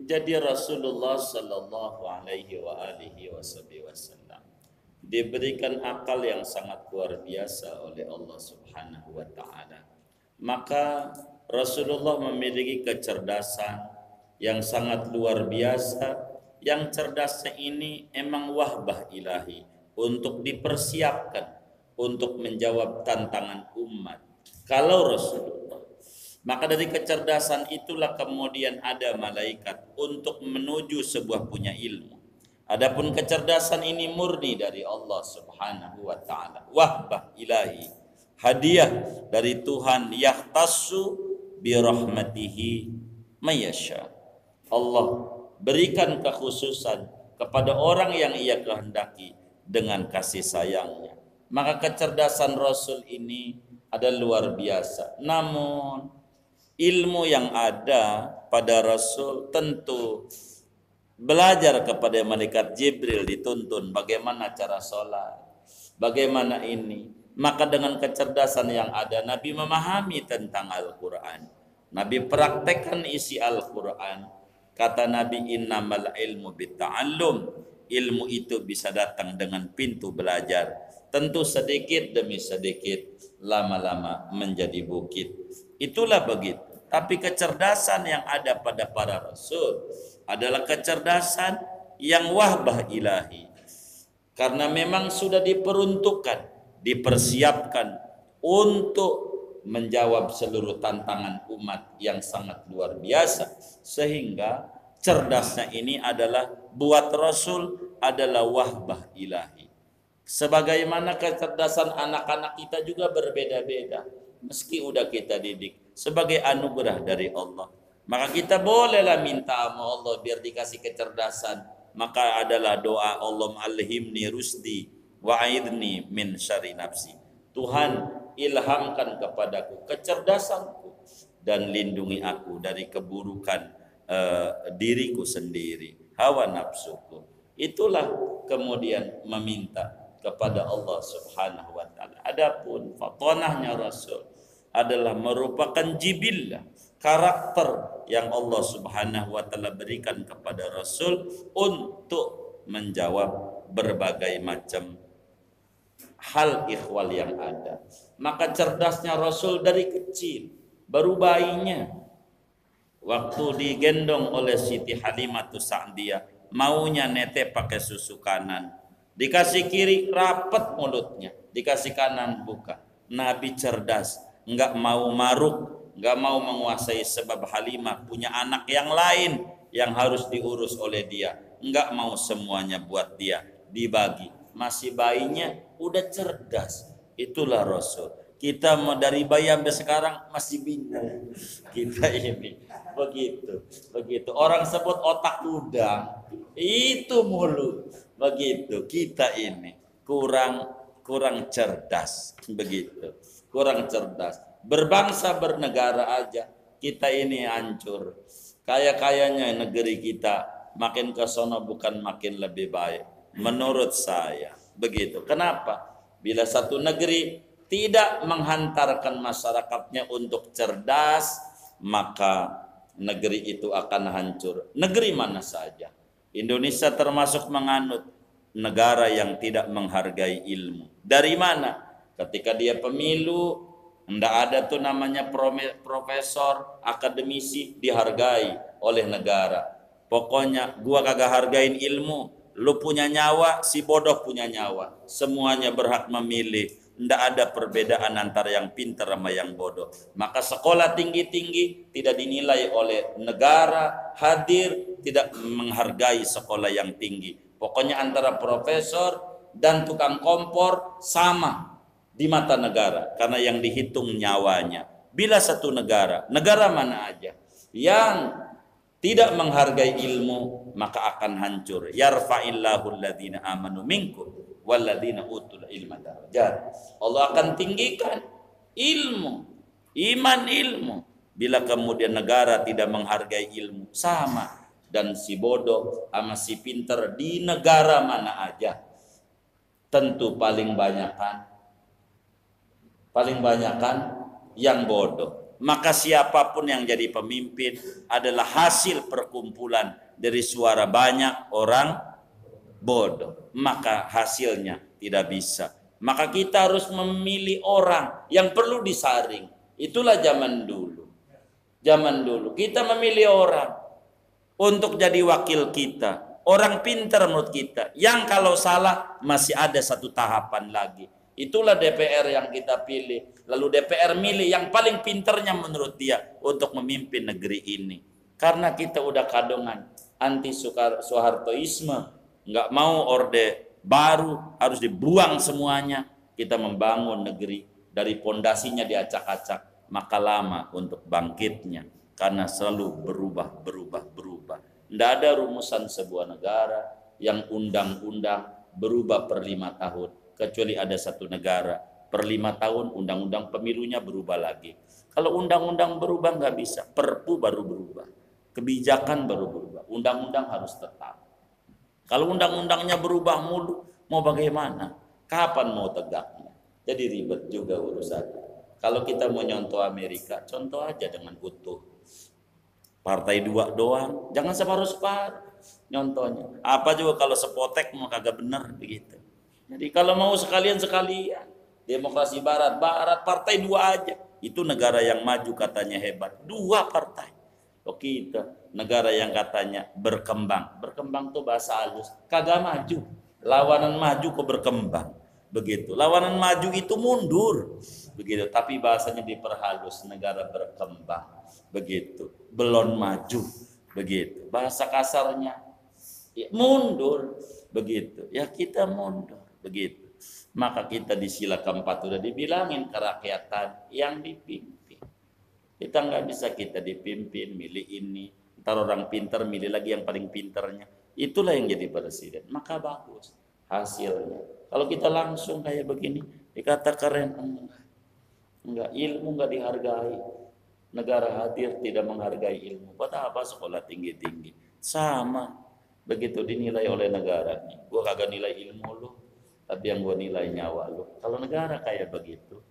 Jadi Rasulullah Sallallahu Alaihi Wasallam diberikan akal yang sangat luar biasa oleh Allah Subhanahu Wa Taala. Maka Rasulullah memiliki kecerdasan yang sangat luar biasa. Yang cerdasnya ini emang wahbah ilahi untuk dipersiapkan untuk menjawab tantangan umat. Kalau Rasulullah, maka dari kecerdasan itulah kemudian ada malaikat untuk menuju sebuah punya ilmu. Adapun kecerdasan ini murni dari Allah Subhanahu wa taala, wahbah ilahi, hadiah dari Tuhan, yahtassu bi rahmatihi mayyasha. Allah berikan kekhususan kepada orang yang ia kehendaki dengan kasih sayangnya. Maka kecerdasan Rasul ini ada luar biasa. Namun ilmu yang ada pada Rasul tentu belajar kepada malaikat Jibril dituntun bagaimana cara sholat, bagaimana ini. Maka dengan kecerdasan yang ada Nabi memahami tentang Al-Quran. Nabi praktekkan isi Al-Quran. Kata Nabi, innamal ilmu bitta'allum. Ilmu itu bisa datang dengan pintu belajar. Tentu sedikit demi sedikit, lama-lama menjadi bukit. Itulah begitu. Tapi kecerdasan yang ada pada para rasul adalah kecerdasan yang wahbah ilahi. Karena memang sudah diperuntukkan, dipersiapkan untuk menjawab seluruh tantangan umat yang sangat luar biasa, sehingga cerdasnya ini adalah buat Rasul adalah wahbah ilahi. Sebagaimana kecerdasan anak-anak kita juga berbeda-beda, meski udah kita didik sebagai anugerah dari Allah. Maka kita bolehlah minta sama Allah biar dikasih kecerdasan. Maka adalah doa Allah alhimni rusdi wa'idni min syarri nafsi. Tuhan, ilhamkan kepadaku kecerdasanku dan lindungi aku dari keburukan diriku sendiri, hawa nafsuku. Itulah kemudian meminta kepada Allah Subhanahu wa taala. Adapun fatonahnya Rasul adalah merupakan jibillah, karakter yang Allah Subhanahu wa taala berikan kepada Rasul untuk menjawab berbagai macam hal ikhwal yang ada. Maka cerdasnya Rasul dari kecil, baru bayinya, waktu digendong oleh Siti Halimatus Sa'diyah, maunya nete pakai susu kanan, dikasih kiri rapat mulutnya, dikasih kanan buka. Nabi cerdas, enggak mau maruk, enggak mau menguasai, sebab Halimah punya anak yang lain yang harus diurus oleh dia, enggak mau semuanya buat dia, dibagi. Masih bayinya udah cerdas. Itulah Rasul. Kita mau dari bayi sampai sekarang masih bingung. Kita ini begitu. Orang sebut otak udang, itu mulut. Begitu. Kita ini kurang cerdas, begitu. Kurang cerdas. Berbangsa bernegara aja kita ini hancur. Kaya-kayanya negeri kita makin ke sono bukan makin lebih baik. Menurut saya begitu. Kenapa? Bila satu negeri tidak menghantarkan masyarakatnya untuk cerdas, maka negeri itu akan hancur. Negeri mana saja. Indonesia termasuk menganut negara yang tidak menghargai ilmu. Dari mana? Ketika dia pemilu, enggak ada tuh namanya profesor, akademisi dihargai oleh negara. Pokoknya gua kagak hargain ilmu. Lu punya nyawa, si bodoh punya nyawa. Semuanya berhak memilih. Tidak ada perbedaan antara yang pintar sama yang bodoh. Maka sekolah tinggi-tinggi tidak dinilai oleh negara, hadir tidak menghargai sekolah yang tinggi. Pokoknya antara profesor dan tukang kompor sama di mata negara. Karena yang dihitung nyawanya. Bila satu negara mana aja yang tidak menghargai ilmu, maka akan hancur. Yarfa'illahu alladhina amanu minkum walladhina utul ilma darajat. Allah akan tinggikan ilmu, iman ilmu. Bila kemudian negara tidak menghargai ilmu, sama. Dan si bodoh sama si pinter di negara mana aja, tentu paling banyakan yang bodoh. Maka siapapun yang jadi pemimpin adalah hasil perkumpulan kumpulan dari suara banyak orang bodoh, maka hasilnya tidak bisa. Maka kita harus memilih orang yang perlu disaring. Itulah zaman dulu. Zaman dulu kita memilih orang untuk jadi wakil kita, orang pintar menurut kita, yang kalau salah masih ada satu tahapan lagi. Itulah DPR yang kita pilih. Lalu DPR milih yang paling pintarnya menurut dia untuk memimpin negeri ini. Karena kita udah kadongan anti Soehartoisme, nggak mau orde baru, harus dibuang semuanya. Kita membangun negeri dari pondasinya diacak-acak, maka lama untuk bangkitnya karena selalu berubah. Tidak ada rumusan sebuah negara yang undang-undang berubah per 5 tahun, kecuali ada satu negara per 5 tahun undang-undang pemilunya berubah lagi. Kalau undang-undang berubah nggak bisa, perpu baru berubah, kebijakan baru berubah, undang-undang harus tetap. Kalau undang-undangnya berubah mulu, mau bagaimana? Kapan mau tegaknya? Jadi ribet juga urusannya. Kalau kita mau nyontoh Amerika, contoh aja dengan utuh. Partai dua doang, jangan separuh-separuh nyontohnya. Apa juga kalau sepotek mau kagak benar begitu. Jadi kalau mau sekalian-sekalian, demokrasi barat partai dua aja. Itu negara yang maju katanya hebat, dua partai. Oh kita negara yang katanya berkembang tuh bahasa halus, kagak maju. Lawanan maju kok berkembang, begitu. Lawanan maju itu mundur, begitu. Tapi bahasanya diperhalus, negara berkembang, begitu. Belum maju, begitu. Bahasa kasarnya ya, mundur, begitu. Ya kita mundur, begitu. Maka kita di sila keempat udah dibilangin kerakyatan yang dipimpin. Kita nggak bisa kita dipimpin, milih ini, ntar orang pintar milih lagi yang paling pintarnya. Itulah yang jadi presiden. Maka bagus hasilnya. Kalau kita langsung kayak begini, dikata keren, enggak, ilmu enggak dihargai. Negara hadir tidak menghargai ilmu. Buat apa sekolah tinggi-tinggi? Sama, begitu dinilai oleh negara. Gua kagak nilai ilmu lu, tapi yang gua nilai nyawa lu. Kalau negara kayak begitu,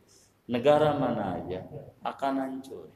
negara mana aja akan hancur.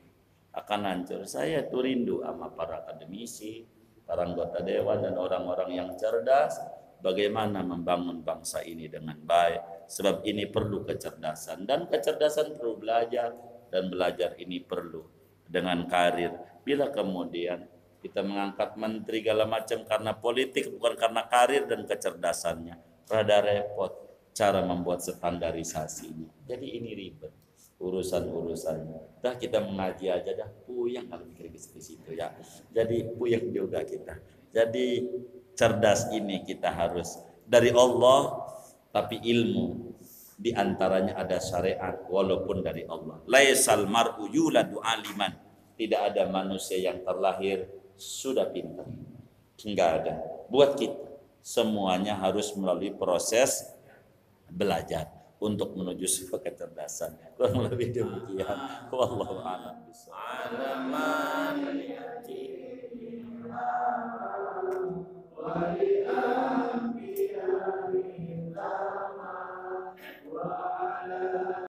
Saya tuh rindu sama para akademisi, para anggota dewan dan orang-orang yang cerdas, bagaimana membangun bangsa ini dengan baik. Sebab ini perlu kecerdasan, dan kecerdasan perlu belajar, dan belajar ini perlu dengan karir. Bila kemudian kita mengangkat menteri segala macam karena politik, bukan karena karir dan kecerdasannya, rada repot cara membuat standarisasinya. Jadi ini ribet urusan-urusannya. Dah kita mengaji aja dah puyeng kalau mikir ke situ ya. Jadi puyeng juga kita. Jadi cerdas ini kita harus dari Allah, tapi ilmu di antaranya ada syariat walaupun dari Allah. Laisal mar'u yuladu aliman. Tidak ada manusia yang terlahir sudah pintar. Enggak ada. Buat kita semuanya harus melalui proses belajar untuk menuju sebuah kecerdasan. Kurang lebih demikian. Wallahu a'lam bishawab.